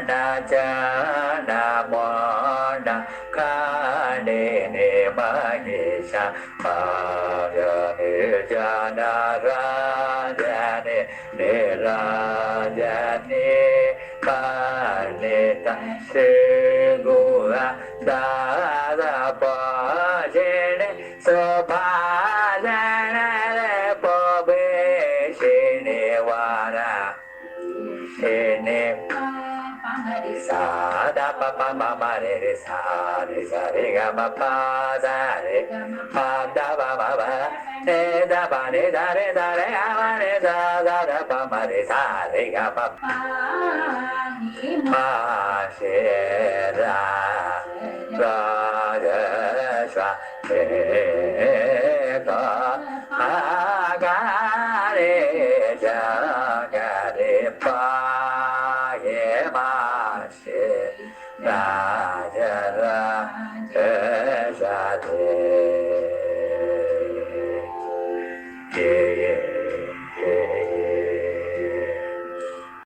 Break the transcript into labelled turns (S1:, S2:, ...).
S1: Kanachana Mona Kanini Mahisha Parani Jana Rajani Nirajani Panita Sigura Dada Pajini Subhadana Pobishini Vara Shini Sa da pa pa ma ma re re sa re ga ma pa da re pa da ba ba ba re da ba re da re a ma re da da pa ma re sa re ga ma pa she ra ra ga sha re ga ga re ja ga re pa ye ma Rajara Jade